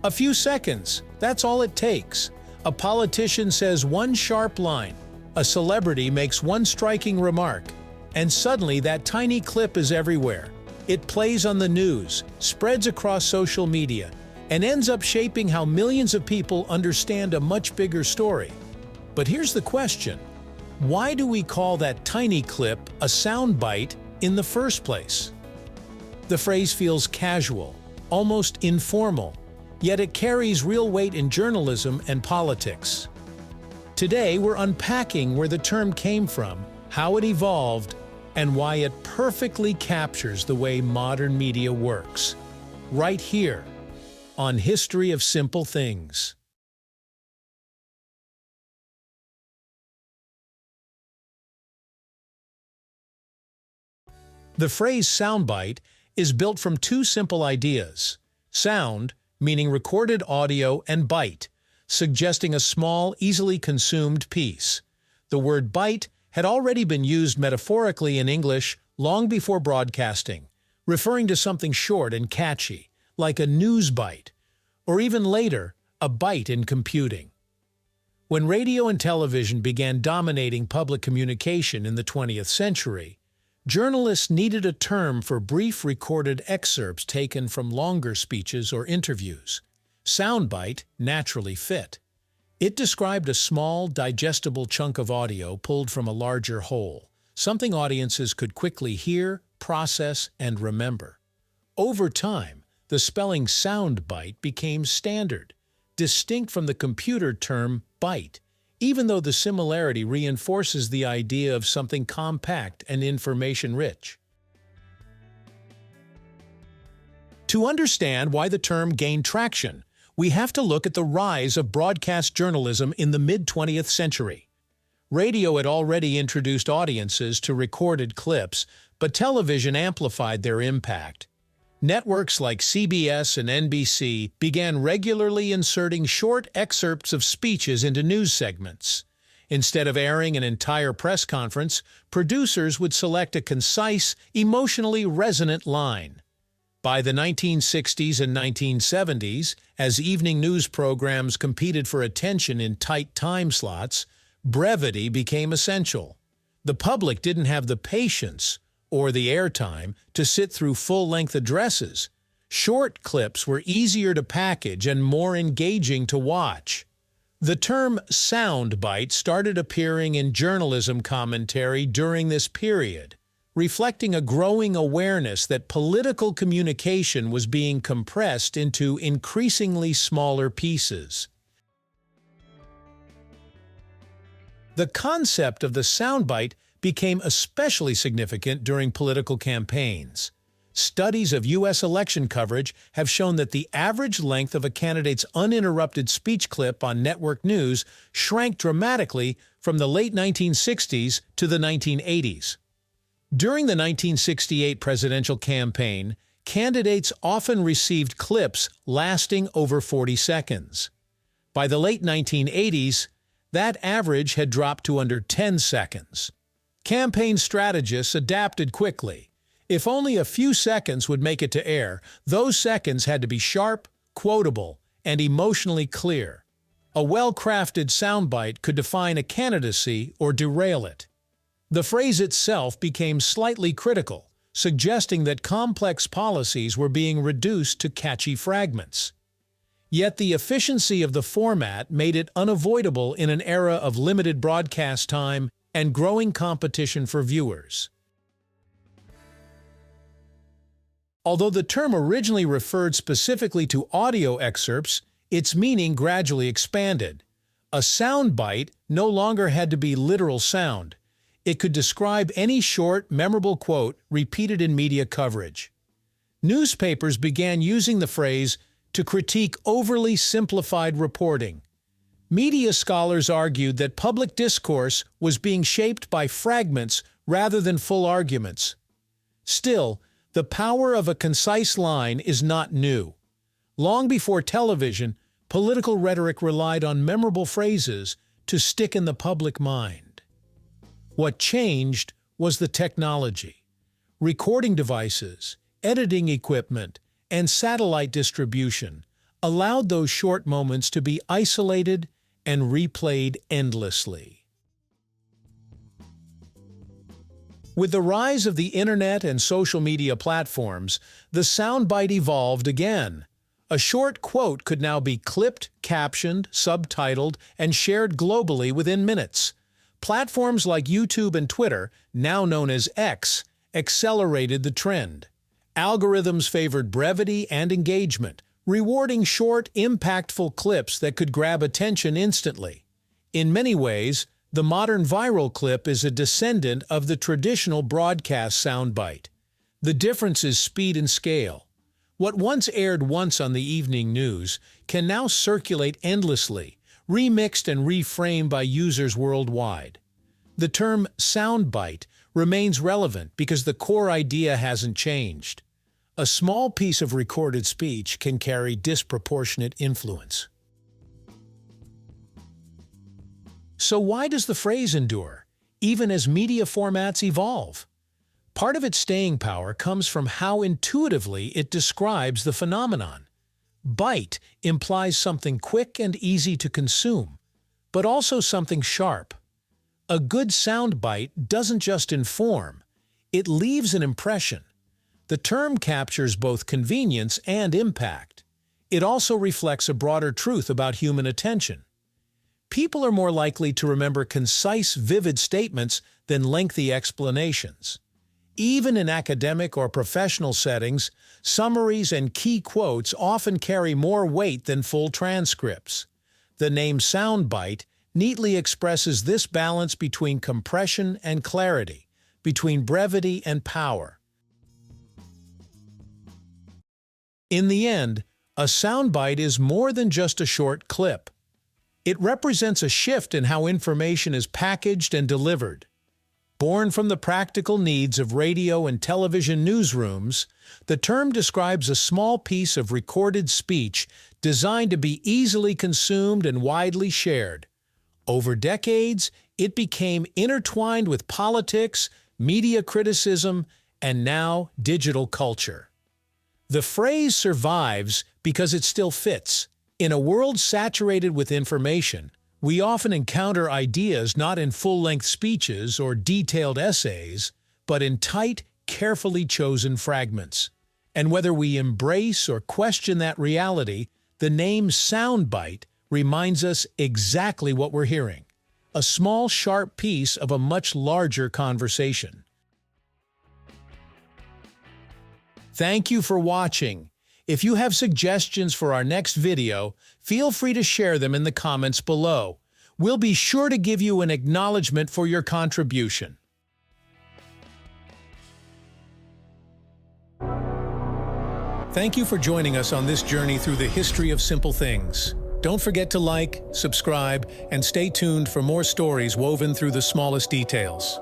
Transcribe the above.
A few seconds, that's all it takes. A politician says one sharp line, a celebrity makes one striking remark, and suddenly that tiny clip is everywhere. It plays on the news, spreads across social media, and ends up shaping how millions of people understand a much bigger story. But here's the question: why do we call that tiny clip a soundbite in the first place? The phrase feels casual, almost informal, yet it carries real weight in journalism and politics. Today, we're unpacking where the term came from, how it evolved, and why it perfectly captures the way modern media works. Right here, on History of Simple Things. The phrase soundbite is built from two simple ideas: sound, meaning recorded audio, and bite, suggesting a small, easily consumed piece. The word bite had already been used metaphorically in English long before broadcasting, referring to something short and catchy, like a news bite, or even later, a bite in computing. When radio and television began dominating public communication in the 20th century, journalists needed a term for brief recorded excerpts taken from longer speeches or interviews. Soundbite naturally fit. It described a small, digestible chunk of audio pulled from a larger whole, something audiences could quickly hear, process, and remember. Over time, the spelling soundbite became standard, distinct from the computer term byte, even though the similarity reinforces the idea of something compact and information-rich. To understand why the term gained traction, we have to look at the rise of broadcast journalism in the mid-20th century. Radio had already introduced audiences to recorded clips, but television amplified their impact. Networks like CBS and NBC began regularly inserting short excerpts of speeches into news segments. Instead of airing an entire press conference, producers would select a concise, emotionally resonant line. By the 1960s and 1970s, as evening news programs competed for attention in tight time slots, brevity became essential. The public didn't have the patience or the airtime to sit through full-length addresses. Short clips were easier to package and more engaging to watch. The term soundbite started appearing in journalism commentary during this period, reflecting a growing awareness that political communication was being compressed into increasingly smaller pieces. The concept of the soundbite became especially significant during political campaigns. Studies of U.S. election coverage have shown that the average length of a candidate's uninterrupted speech clip on network news shrank dramatically from the late 1960s to the 1980s. During the 1968 presidential campaign, candidates often received clips lasting over 40 seconds. By the late 1980s, that average had dropped to under 10 seconds. Campaign strategists adapted quickly. If only a few seconds would make it to air, those seconds had to be sharp, quotable, and emotionally clear. A well-crafted soundbite could define a candidacy or derail it. The phrase itself became slightly critical, suggesting that complex policies were being reduced to catchy fragments. Yet the efficiency of the format made it unavoidable in an era of limited broadcast time and growing competition for viewers. Although the term originally referred specifically to audio excerpts, its meaning gradually expanded. A soundbite no longer had to be literal sound. It could describe any short, memorable quote repeated in media coverage. Newspapers began using the phrase to critique overly simplified reporting. Media scholars argued that public discourse was being shaped by fragments rather than full arguments. Still, the power of a concise line is not new. Long before television, political rhetoric relied on memorable phrases to stick in the public mind. What changed was the technology. Recording devices, editing equipment, and satellite distribution allowed those short moments to be isolated and replayed endlessly. With the rise of the internet and social media platforms, the soundbite evolved again. A short quote could now be clipped, captioned, subtitled, and shared globally within minutes. Platforms like YouTube and Twitter, now known as X, accelerated the trend. Algorithms favored brevity and engagement, rewarding short, impactful clips that could grab attention instantly. In many ways, the modern viral clip is a descendant of the traditional broadcast soundbite. The difference is speed and scale. What once aired once on the evening news can now circulate endlessly, remixed and reframed by users worldwide. The term soundbite remains relevant because the core idea hasn't changed. A small piece of recorded speech can carry disproportionate influence. So why does the phrase endure, even as media formats evolve? Part of its staying power comes from how intuitively it describes the phenomenon. Bite implies something quick and easy to consume, but also something sharp. A good soundbite doesn't just inform, it leaves an impression. The term captures both convenience and impact. It also reflects a broader truth about human attention. People are more likely to remember concise, vivid statements than lengthy explanations. Even in academic or professional settings, summaries and key quotes often carry more weight than full transcripts. The name soundbite neatly expresses this balance between compression and clarity, between brevity and power. In the end, a soundbite is more than just a short clip. It represents a shift in how information is packaged and delivered. Born from the practical needs of radio and television newsrooms, the term describes a small piece of recorded speech designed to be easily consumed and widely shared. Over decades, it became intertwined with politics, media criticism, and now digital culture. The phrase survives because it still fits. In a world saturated with information, we often encounter ideas not in full-length speeches or detailed essays, but in tight, carefully chosen fragments. And whether we embrace or question that reality, the name soundbite reminds us exactly what we're hearing: a small, sharp piece of a much larger conversation. Thank you for watching. If you have suggestions for our next video, feel free to share them in the comments below. We'll be sure to give you an acknowledgement for your contribution. Thank you for joining us on this journey through the history of simple things. Don't forget to like, subscribe, and stay tuned for more stories woven through the smallest details.